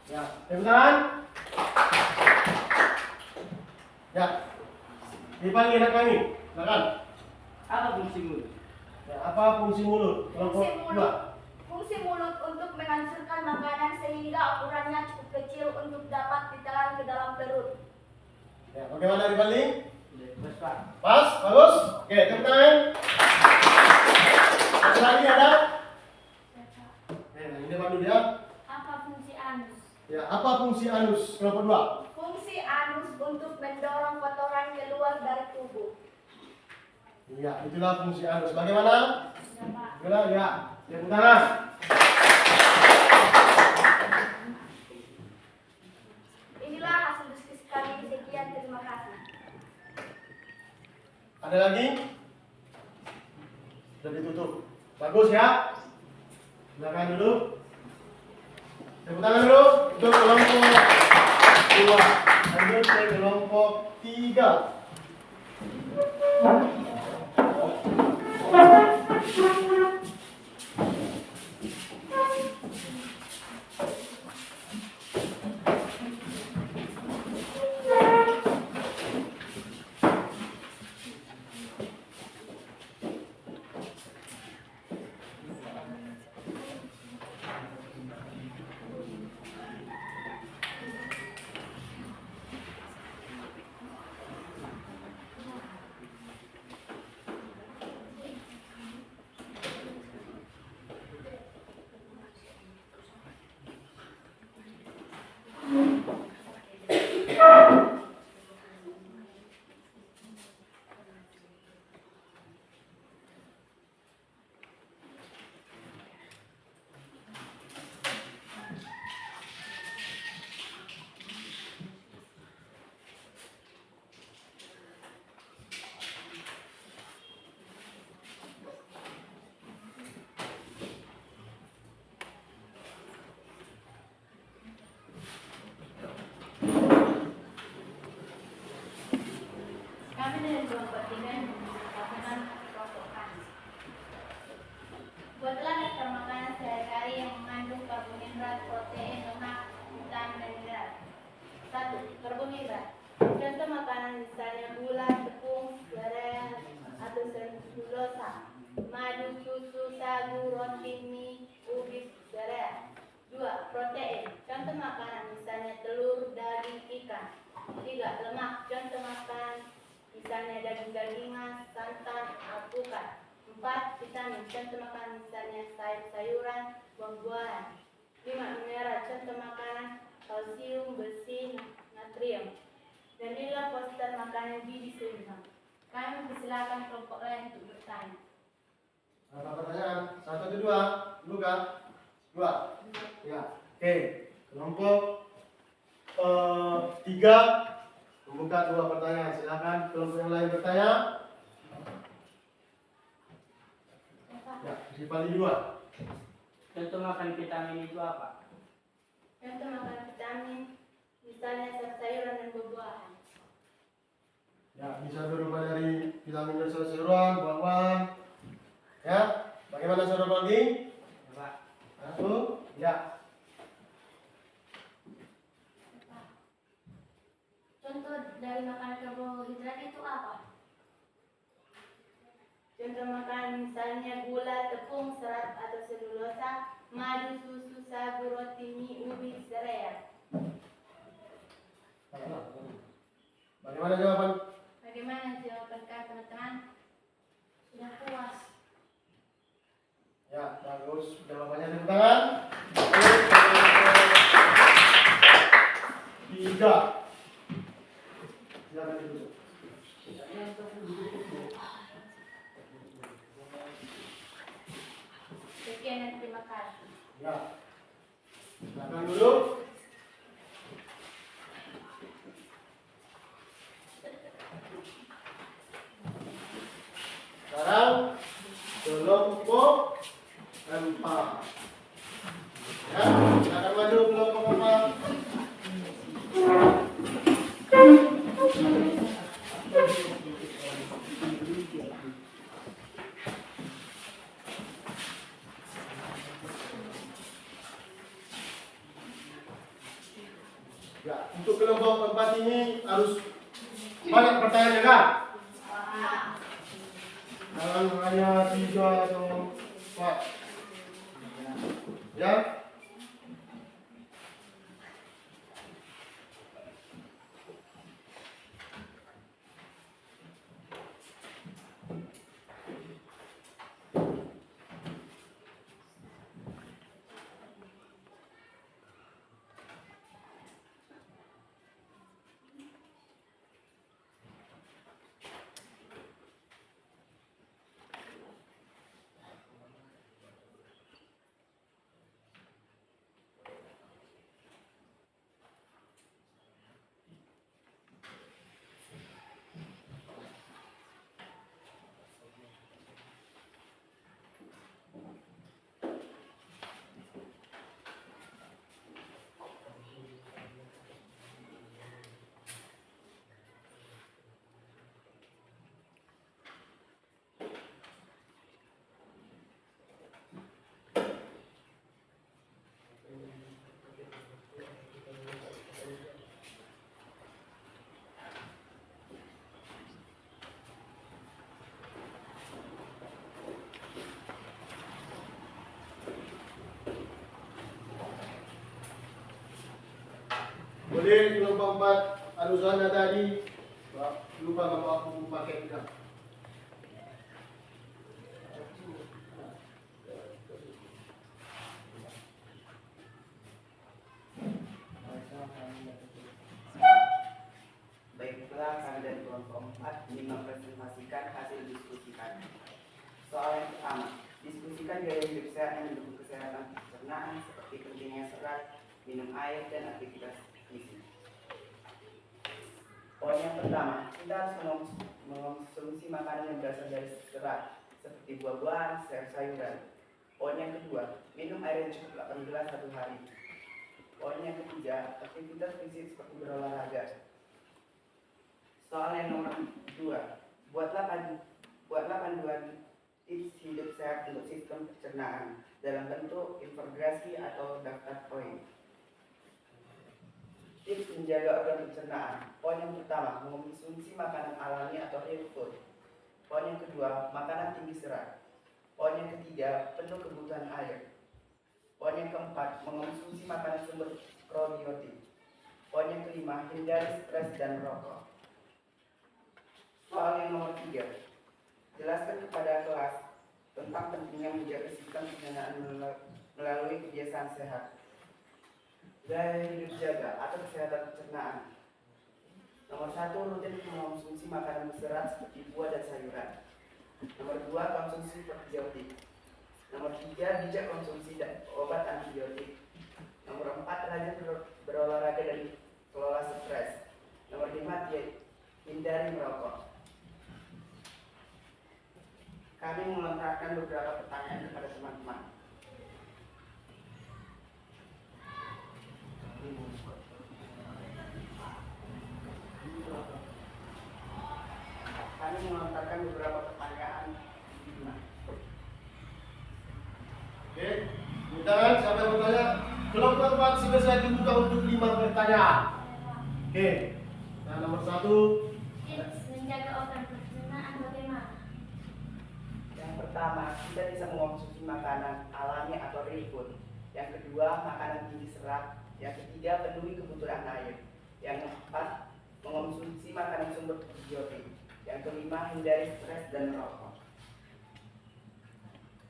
Ya, tepuk tangan. Ya, dipanggil anak kami. Silakan. Apa fungsi mulut? Ya, apa fungsi mulut? Kelompok dua. Fungsi mulut untuk menghancurkan makanan sehingga ukurannya cukup kecil untuk dapat ditelan ke dalam perut. Ya, bagaimana dibanding? Pas, Pak. Pas, bagus. Oke, tepuk tangan. Satu lagi ada? Ini depan dulu ya. Apa fungsi anus? Ya, apa fungsi anus? Kelompok dua. Fungsi anus untuk mendorong kotoran keluar dari tubuh. Iya, itulah fungsi anus. Bagaimana? Ya Pak. Itulah, ya. Tepuk tangan. Inilah hasil diskusi kami. Sekian, terima kasih. Ada lagi? Sudah ditutup. Bagus ya? Silakan dulu. Tepuk tangan dulu untuk kelompok 2. Lanjut ke kelompok 3. misalnya gula, tepung, sereal, atau selulosa, madu, susu, sagu, roti, mie, ubi, sereal. 2. Protein. Contoh makanan misalnya telur, daging, ikan. 3. Lemak. Contoh makanan misalnya daging-dagingan, santan, alpukat. 4. Vitamin. Contoh makanan misalnya sayur-sayuran, buah-buahan. 5. Mineral. Contoh makanan kalsium, besi, natrium. Dan inilah poster makanan gizi seimbang. Kami persilakan kelompok lain untuk bertanya. Apa pertanyaan? 1 atau 2? Dulu kah? 2? Ya. Oke. Kelompok 3 membuka 2 pertanyaan. Silakan kelompok yang lain bertanya. Ya, Sifali 2. Contoh makan vitamin itu apa? Contoh makanan vitamin misalnya sayur-sayuran dan buah-buahan. Ya, bisa berupa dari vitamin dari sayur-sayuran, buah-buahan. Ya, bagaimana saudara bagi? Pak. 1, ya. Contoh dari makanan karbohidrat itu apa? Contoh makanan misalnya gula, tepung, serat atau selulosa, madu, susu, sagu, roti, mie, ubi, sereal. Bagaimana jawaban? Bagaimana jawaban kalian teman-teman? Sudah puas. Ya, bagus. Jawabannya tepuk tangan. 3. Silakan duduk. Sekian dan terima kasih. Ya. Silakan duduk. Sekarang kelompok 4. Ya, silakan maju kelompok 4. Ya, untuk kelompok 4 ini harus banyak pertanyaan kan? Jangan hanya 3 atau 4. Ya. Boleh kelompok 4 alusannya tadi lupa bawa buku paket kita. Baiklah, kami dari kelompok 4 ingin mempresentasikan hasil diskusi kami. Soal yang pertama, diskusikan gaya hidup sehat yang mendukung kesehatan pencernaan seperti pentingnya serat, minum air, dan aktivitas fisik. Poin yang pertama, kita harus mengonsumsi makanan yang berasal dari serat, seperti buah-buahan, sayur-sayuran. Poin yang kedua, minum air yang cukup 8 gelas satu hari. Poin yang ketiga, aktivitas fisik seperti berolahraga. Soal yang nomor 2, buatlah panduan tips hidup sehat untuk sistem pencernaan dalam bentuk infografis atau daftar poin. Tips menjaga organ pencernaan. Poin yang pertama, mengonsumsi makanan alami atau real food. Poin yang kedua, makanan tinggi serat. Poin yang ketiga, penuh kebutuhan air. Poin yang keempat, mengonsumsi makanan sumber probiotik. Poin yang kelima, hindari stres dan merokok. Soal yang nomor 3, jelaskan kepada kelas tentang pentingnya menjaga sistem pencernaan melalui kebiasaan sehat. Gaya hidup jaga atau kesehatan pencernaan. Nomor 1, rutin mengonsumsi makanan berserat seperti buah dan sayuran. Nomor 2, konsumsi probiotik. Nomor 3, bijak konsumsi obat antibiotik. Nomor 4, rajin berolahraga dan kelola stres. Nomor 5, hindari merokok. Kami melontarkan beberapa pertanyaan kepada teman-teman. Kami melontarkan beberapa pertanyaan. Oke, tangan siapa yang bertanya? Kelompok tempat sudah saya dibuka untuk 5 pertanyaan. Oke, nah nomor 1. Tips menjaga organ pencernaan bagaimana? Yang pertama, kita bisa mengonsumsi makanan alami atau real food. Yang kedua, makanan tinggi serat. Yang ketiga, penuhi kebutuhan air. Yang keempat, mengonsumsi makanan sumber probiotik. Yang kelima, hindari stres dan merokok.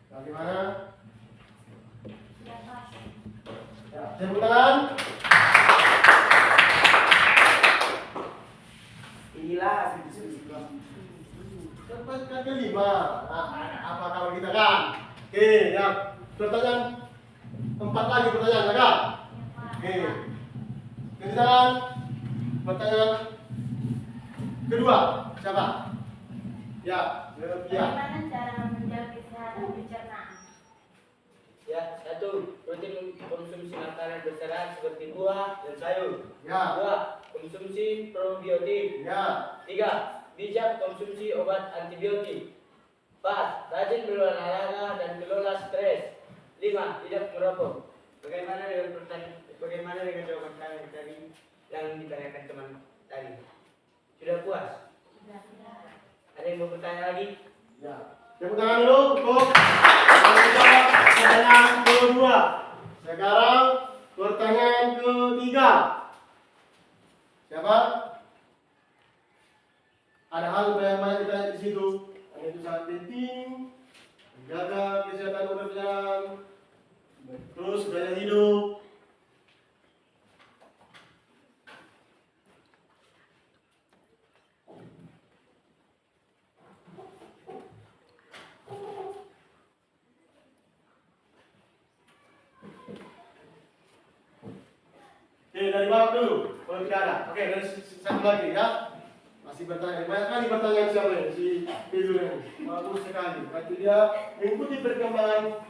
Bagaimana? Sudah pas. Ya, tepuk tangan. Inilah hasil diskusi kelas. Kan kelima. Nah, apa kalau kita kan? Oke, ya. Pertanyaan 4 lagi pertanyaan, ya kan? Oke. Kemudian pertanyaan kedua, siapa? Ya, ya. Bagaimana cara menjaga kesehatan pencernaan? Ya, 1. Rutin konsumsi makanan berserat seperti buah dan sayur. Ya. 2. Konsumsi probiotik. Ya. 3. Bijak konsumsi obat antibiotik. 4. Rajin berolahraga dan kelola stres. 5. Tidak merokok. Bagaimana dengan jawaban kalian tadi yang ditanyakan teman tadi? Sudah puas? Ada yang mau bertanya lagi? Ya. Tepuk tangan dulu untuk pertanyaan kedua. Sekarang pertanyaan ketiga. Siapa? Ada hal yang banyak ditanya di situ. Hanya itu sangat penting. Menjaga kesehatan organ pencernaan. Terus gaya hidup. Oke, dari bawah dulu, kalau tidak ada. Oke, dari satu lagi ya. Masih bertanya, banyak kali pertanyaan siapa ya? Si Pizul ini. Bagus sekali. Berarti dia mengikuti perkembangan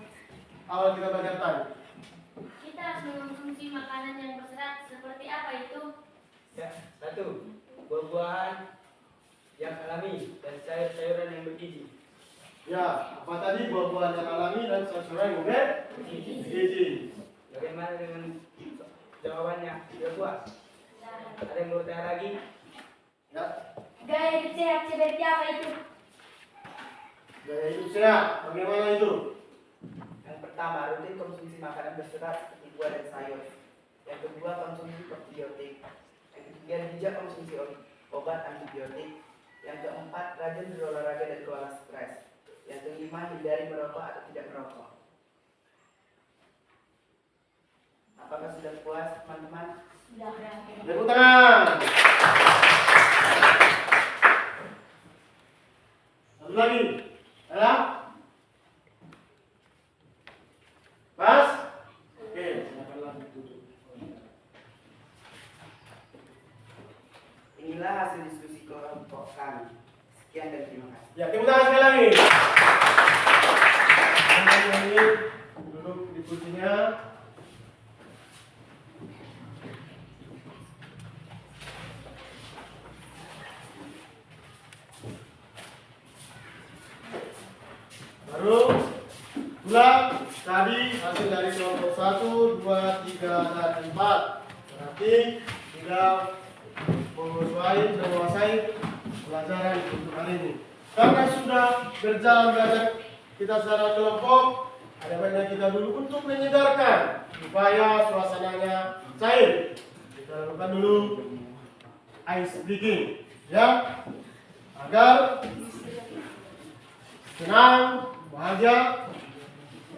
awal kita belajar tadi. Kita harus mengonsumsi makanan yang berserat seperti apa itu? Ya, 1. Buah-buahan yang alami dan sayur-sayuran yang bergizi. Ya, apa tadi buah-buahan yang alami dan sayur-sayuran yang bergizi. Bagaimana dengan jawabannya? Sudah puas? Ada yang mau bertanya lagi? Ya, Gaya hidup sehat seperti apa itu? gaya hidup sehat. Bagaimana itu? Yang pertama, rutin konsumsi makanan berserat seperti buah dan sayur. Yang kedua, konsumsi probiotik. Yang ketiga, bijak konsumsi obat antibiotik. Yang keempat, rajin berolahraga dan kelola stres. Yang kelima, hindari merokok atau tidak merokok. Apakah sudah puas, teman-teman? Sudah berakhir. Tepuk tangan. Satu lagi. Ada? Pas? Oke, silakan lanjut tutup. Inilah hasil diskusi kelompok kami. Sekian dan terima kasih. Ya, tepuk tangan sekali lagi. Teman-teman ini duduk di kursinya. Baru ulang tadi hasil dari kelompok 1, 2, 3, dan 4. Berarti sudah menguasai pelajaran untuk hari ini. Karena sudah berjalan belajar kita secara kelompok, ada baiknya kita dulu untuk menyedarkan supaya suasananya cair. Kita lakukan dulu ice breaking, ya, agar senang, bahagia,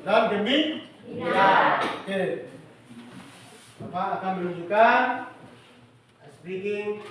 dan gembira. Oke. Bapak akan menunjukkan ice breaking.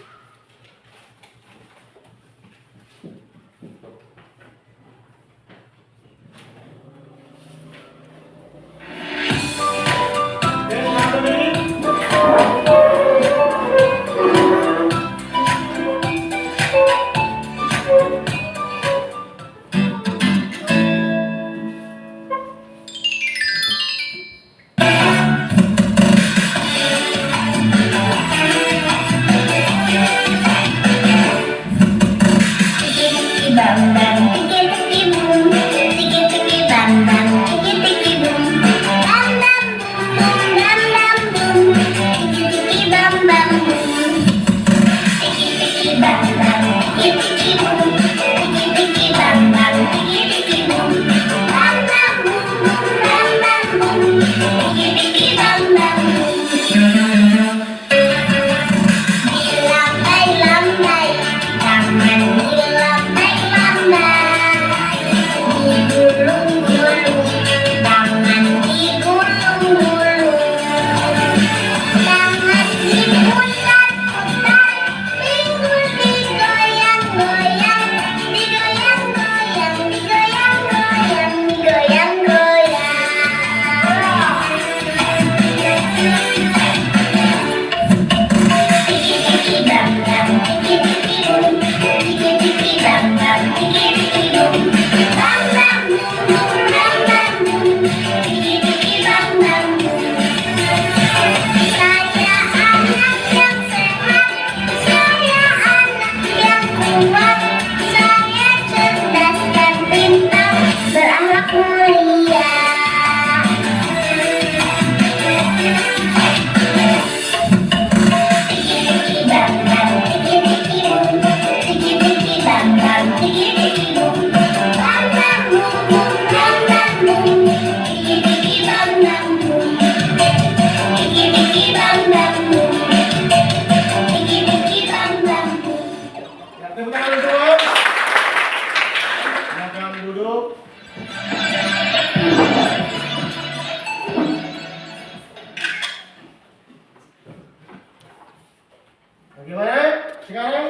Bagaimana? Sekarang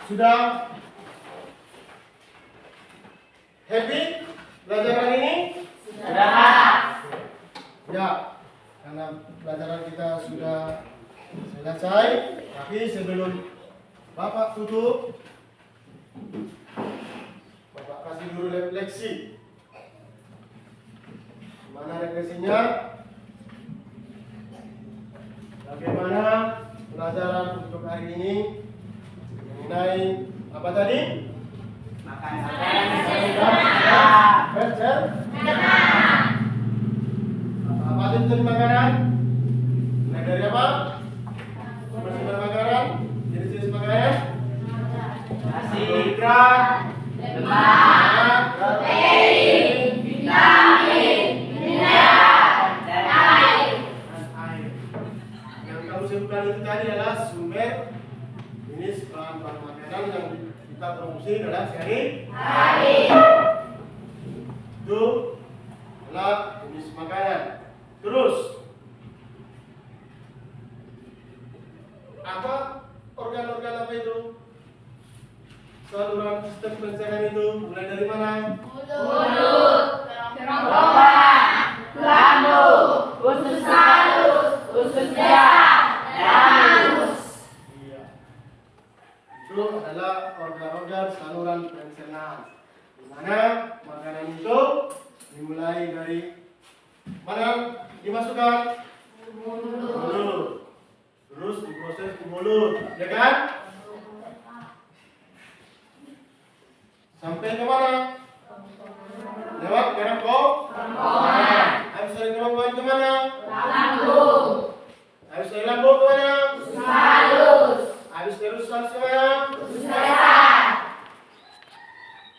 sudah happy pelajaran ini? Sudah. Ya, karena pelajaran kita sudah selesai, tapi sebelum Bapak tutup, Bapak kasih dulu refleksi. Mana refleksinya? Bagaimana pelajaran untuk hari ini mengenai apa tadi? Apa itu tadi makanan? Mulai dari apa? Sumber-sumber makanan, jenis-jenis makanan. Karbohidrat, lemak, protein, vitamin, mineral, dan air. Yang kamu sebutkan itu tadi adalah sumber jenis bahan-bahan makanan yang kita produksi dalam sehari-hari. Itu adalah jenis makanan. Terus, apa organ-organ apa itu? Saluran sistem pencernaan itu mulai dari mana? Mulut, kerongkongan, lambung, usus halus, usus jahat, dan anus. Iya. Itu adalah organ-organ saluran pencernaan. Di mana makanan itu dimulai dari mana dimasukkan? Mulut. Terus diproses di mulut, ya kan? Sampai ke mana? Lewat kerongkongan. Habis dari kerongkongan ke mana? Lambung, Habis dari lambung ke mana? usus halus, Usus besar.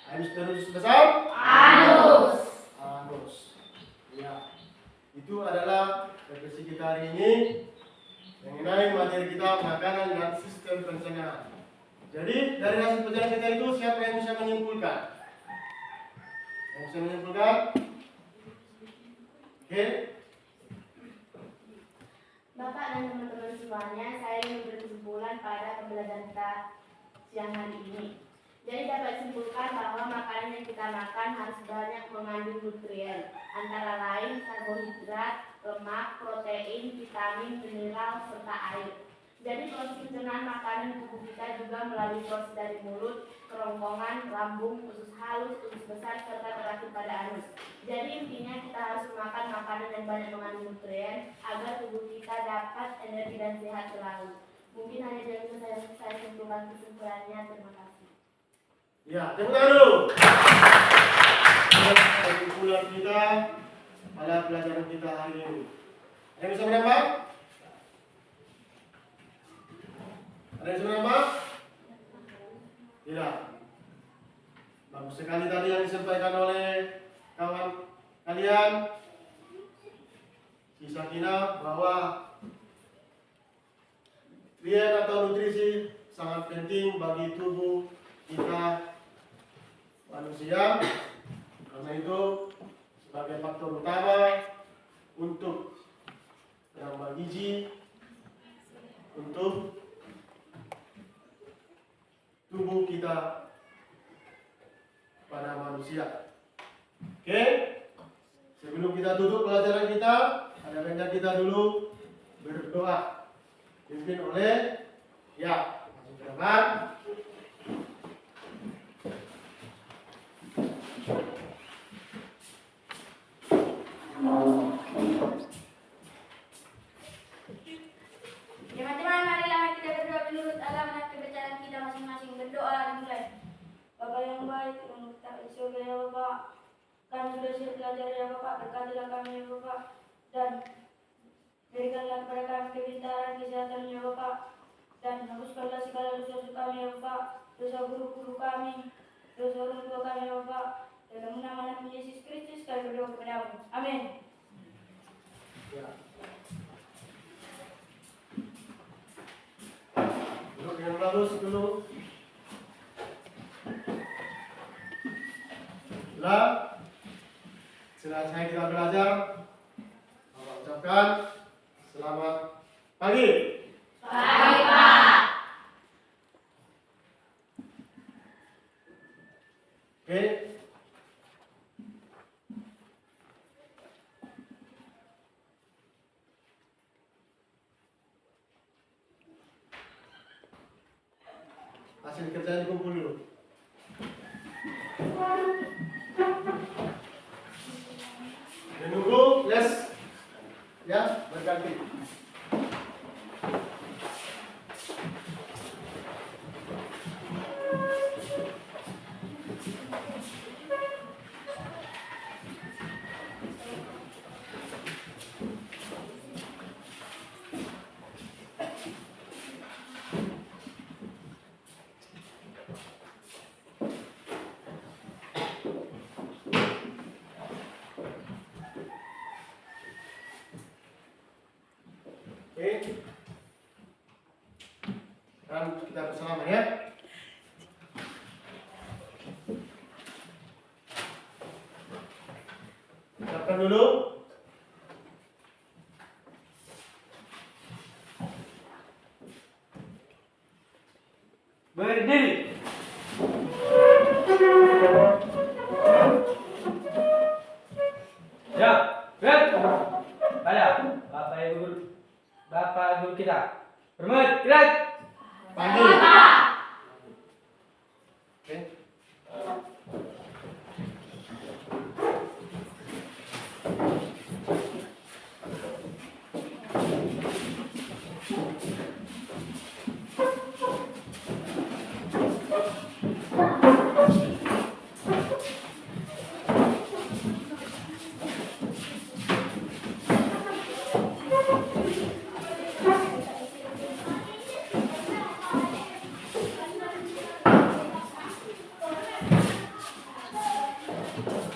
Hemisferus besar? Anus. Anus. Ya. Itu adalah refleksi kita hari ini mengenai materi kita makanan dan sistem pencernaan. Jadi dari hasil pelajaran kita itu siapa yang bisa menyimpulkan? Yang bisa menyimpulkan? Oke. Bapak dan teman-teman semuanya, saya ingin berkesimpulan pada pembelajaran kita siang hari ini. Jadi dapat disimpulkan bahwa makanan yang kita makan harus banyak mengandung nutrien, antara lain karbohidrat, lemak, protein, vitamin, mineral, serta air. Jadi proses pencernaan makanan di tubuh kita juga melalui proses dari mulut, kerongkongan, lambung, usus halus, usus besar, serta terakhir pada anus. Jadi intinya kita harus makan makanan yang banyak mengandung nutrien agar tubuh kita dapat energi dan sehat selalu. Mungkin hanya yang bisa saya simpulkan kesimpulannya. Terima kasih. Ya, tepuk tangan dulu. Kesimpulan kita pada pelajaran kita hari ini. Ada yang bisa menambah? Ada yang bisa menambah? Tidak. Bagus sekali tadi yang disampaikan oleh kawan kalian. Kisah kita bahwa nutrien atau nutrisi sangat penting bagi tubuh kita manusia, karena itu sebagai faktor utama untuk menambah gizi untuk tubuh kita pada manusia. Oke, sebelum kita tutup pelajaran kita, ada baiknya kita dulu berdoa dipimpin oleh masuk ke depan. Teman-teman, marilah kita berdoa menurut agama dan kepercayaan kita masing-masing. Berdoa dimulai. Bapa yang baik, yang tak di surga ya Bapak, kami sudah siap belajar ya Bapak, berkatilah kami ya Bapak, dan berikanlah kepada kami kepintaran, kesehatan ya Bapak, dan hapuskanlah segala dosa kami ya Bapak, dosa guru-guru kami, dosa orang tua kami ya Bapak, dalam nama Nabi Yesus Kristus kami berdoa kepadamu. Amin. Ya. Duduk dengan bagus dulu. Selesai kita belajar, Bapak ucapkan selamat pagi. Pagi, Pak. Oke. Hasil kerjaan dikumpul dulu. Menunggu les ya berganti. Oke. Dan kita bersama ya. Ucapkan dulu. Berdiri. Ya, pada Bapak Guru kita. Hormat, gerak. Panggil. Oke. Halo,